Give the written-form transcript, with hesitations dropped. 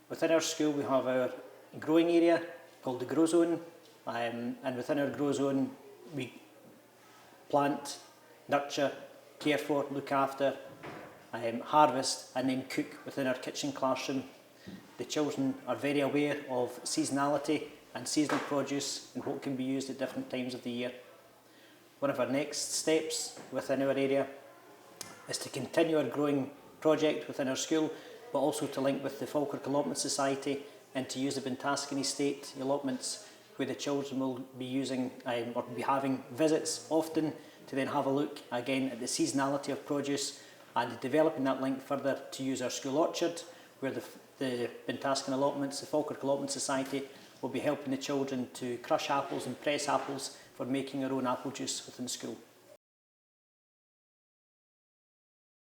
Within our school we have our growing area called the Grow Zone, and within our Grow Zone we plant, nurture, care for, look after, harvest and then cook within our kitchen classroom. The children are very aware of seasonality and seasonal produce and what can be used at different times of the year. One of our next steps within our area is to continue our growing project within our school, but also to link with the Falkirk Allotment Society and to use the Bantaskin estate allotments, where the children will be using or be having visits often to then have a look again at the seasonality of produce, and developing that link further to use our school orchard, where the Bantaskin allotments, the Falkirk Allotment Society, will be helping the children to crush apples and press apples for making our own apple juice within school.